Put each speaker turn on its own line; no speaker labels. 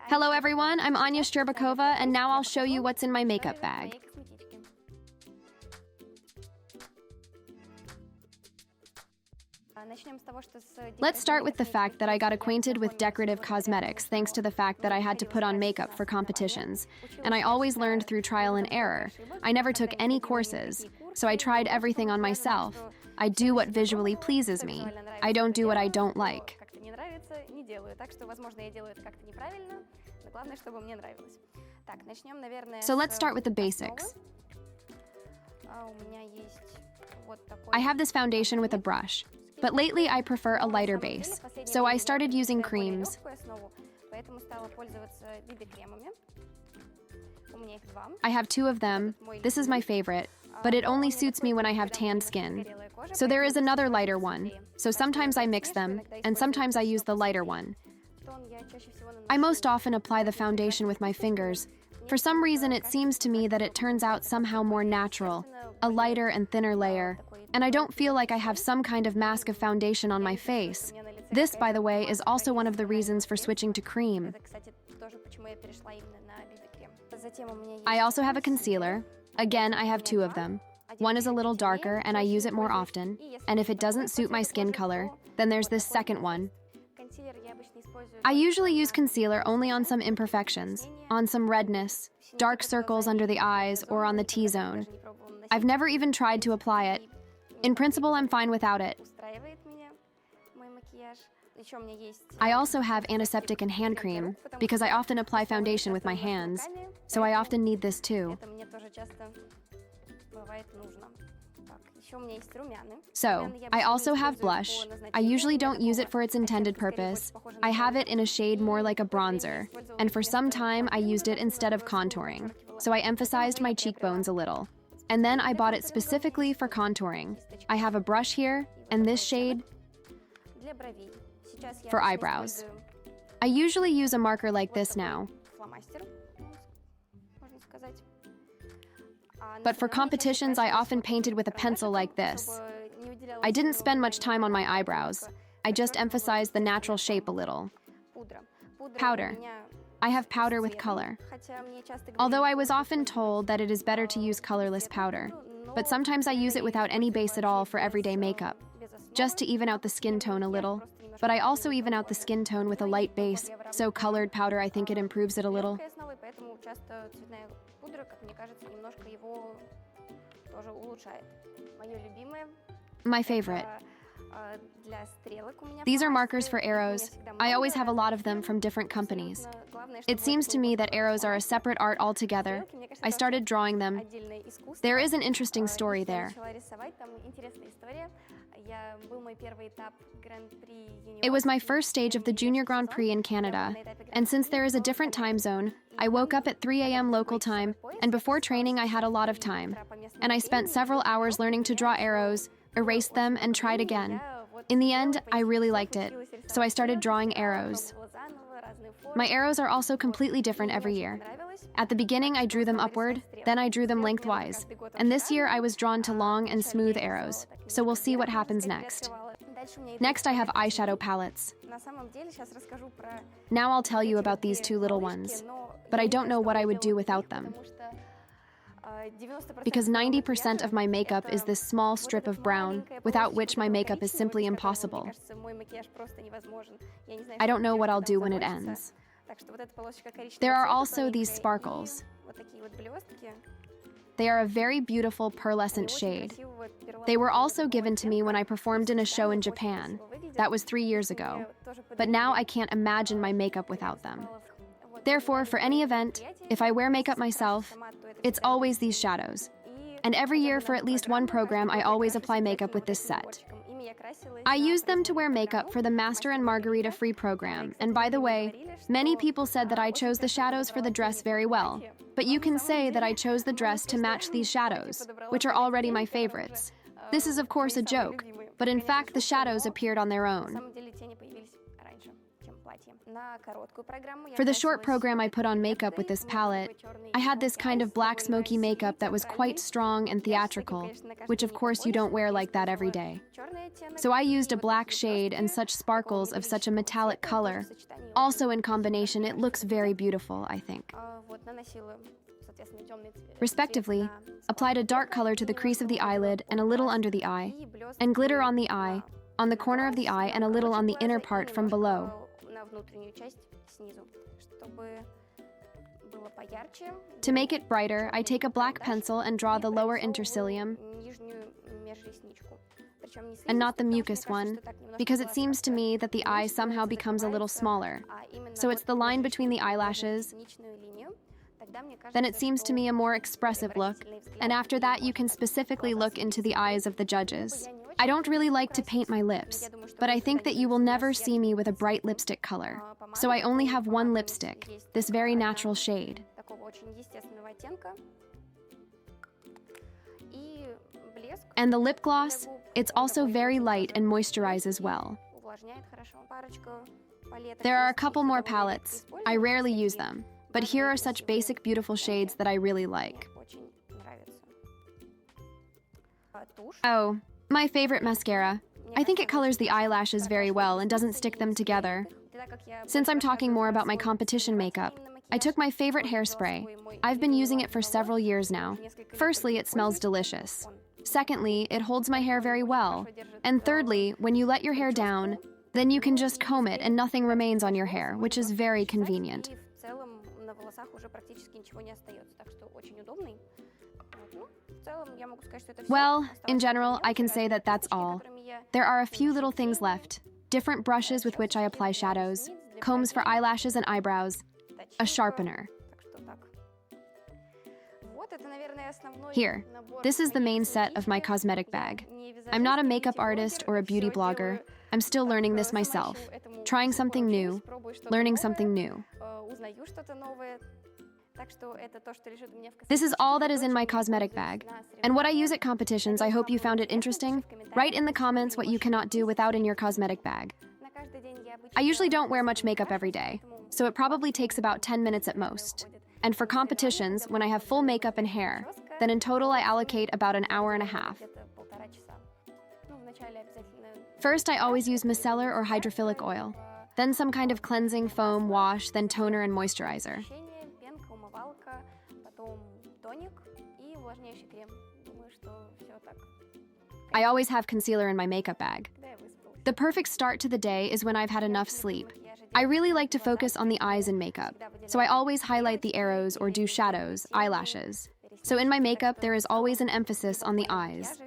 Hello everyone, I'm Anya Shcherbakova'S, and now I'll show you what's in my makeup bag. Let's start with the fact that I got acquainted with decorative cosmetics thanks to the fact that I had to put on makeup for competitions, and I always learned through trial and error. I never took any courses, so I tried everything on myself. I do what visually pleases me. I don't do what I don't like. So let's start with the basics. I have this foundation with a brush, but lately I prefer a lighter base, so I started using creams. I have 2 of them. This is my favorite, but it only suits me when I have tanned skin. So there is another lighter one, so sometimes I mix them, and sometimes I use the lighter one. I most often apply the foundation with my fingers. For some reason, it seems to me that it turns out somehow more natural, a lighter and thinner layer, and I don't feel like I have some kind of mask of foundation on my face. This, by the way, is also one of the reasons for switching to cream. I also have a concealer. Again, I have 2 of them. One is a little darker, and I use it more often, and if it doesn't suit my skin color, then there's this second one. I usually use concealer only on some imperfections, on some redness, dark circles under the eyes, or on the T-zone. I've never even tried to apply it. In principle, I'm fine without it. I also have antiseptic and hand cream, because I often apply foundation with my hands, so I often need this too. So, I also have blush. I usually don't use it for its intended purpose. I have it in a shade more like a bronzer, and for some time I used it instead of contouring, so I emphasized my cheekbones a little. And then I bought it specifically for contouring. I have a brush here, and this shade for eyebrows. I usually use a marker like this now. But for competitions, I often painted with a pencil like this. I didn't spend much time on my eyebrows. I just emphasized the natural shape a little. Powder. I have powder with color. Although I was often told that it is better to use colorless powder, but sometimes I use it without any base at all for everyday makeup, just to even out the skin tone a little. But I also even out the skin tone with a light base, so colored powder, I think it improves it a little. My favorite. These are markers for arrows. I always have a lot of them from different companies. It seems to me that arrows are a separate art altogether. I started drawing them. There is an interesting story there. It was my first stage of the Junior Grand Prix in Canada, and since there is a different time zone, I woke up at 3 a.m. local time, and before training I had a lot of time. And I spent several hours learning to draw arrows, erased them, and tried again. In the end, I really liked it, so I started drawing arrows. My arrows are also completely different every year. At the beginning, I drew them upward, then I drew them lengthwise, and this year I was drawn to long and smooth arrows, so we'll see what happens next. Next, I have eyeshadow palettes. Now I'll tell you about these 2 little ones, but I don't know what I would do without them. Because 90% of my makeup is this small strip of brown, without which my makeup is simply impossible. I don't know what I'll do when it ends. There are also these sparkles. They are a very beautiful pearlescent shade. They were also given to me when I performed in a show in Japan. That was 3 years ago. But now I can't imagine my makeup without them. Therefore, for any event, if I wear makeup myself, it's always these shadows. And every year for at least one program, I always apply makeup with this set. I use them to wear makeup for the Master and Margarita free program, and by the way, many people said that I chose the shadows for the dress very well, but you can say that I chose the dress to match these shadows, which are already my favorites. This is of course a joke, but in fact the shadows appeared on their own. For the short program I put on makeup with this palette, I had this kind of black smoky makeup that was quite strong and theatrical, which of course you don't wear like that every day. So I used a black shade and such sparkles of such a metallic color. Also in combination, it looks very beautiful, I think. Respectively, applied a dark color to the crease of the eyelid and a little under the eye, and glitter on the eye, on the corner of the eye, and a little on the inner part from below. To make it brighter, I take a black pencil and draw the lower intercilium, and not the mucus one, because it seems to me that the eye somehow becomes a little smaller. So it's the line between the eyelashes. Then it seems to me a more expressive look, and after that you can specifically look into the eyes of the judges. I don't really like to paint my lips, but I think that you will never see me with a bright lipstick color. So I only have one lipstick, this very natural shade. And the lip gloss, it's also very light and moisturizes well. There are a couple more palettes. I rarely use them, but here are such basic beautiful shades that I really like. Oh, my favorite mascara. I think it colors the eyelashes very well and doesn't stick them together. Since I'm talking more about my competition makeup, I took my favorite hairspray. I've been using it for several years now. Firstly, it smells delicious. Secondly, it holds my hair very well. And thirdly, when you let your hair down, then you can just comb it and nothing remains on your hair, which is very convenient. Well, in general, I can say that that's all. There are a few little things left. Different brushes with which I apply shadows, combs for eyelashes and eyebrows, a sharpener. Here, this is the main set of my cosmetic bag. I'm not a makeup artist or a beauty blogger. I'm still learning this myself, trying something new, learning something new. This is all that is in my cosmetic bag. And what I use at competitions, I hope you found it interesting. Write in the comments what you cannot do without in your cosmetic bag. I usually don't wear much makeup every day, so it probably takes about 10 minutes at most. And for competitions, when I have full makeup and hair, then in total I allocate about an hour and a half. First, I always use micellar or hydrophilic oil, then some kind of cleansing foam, wash, then toner and moisturizer. I always have concealer in my makeup bag. The perfect start to the day is when I've had enough sleep. I really like to focus on the eyes in makeup, so I always highlight the arrows or do shadows, eyelashes. So in my makeup, there is always an emphasis on the eyes.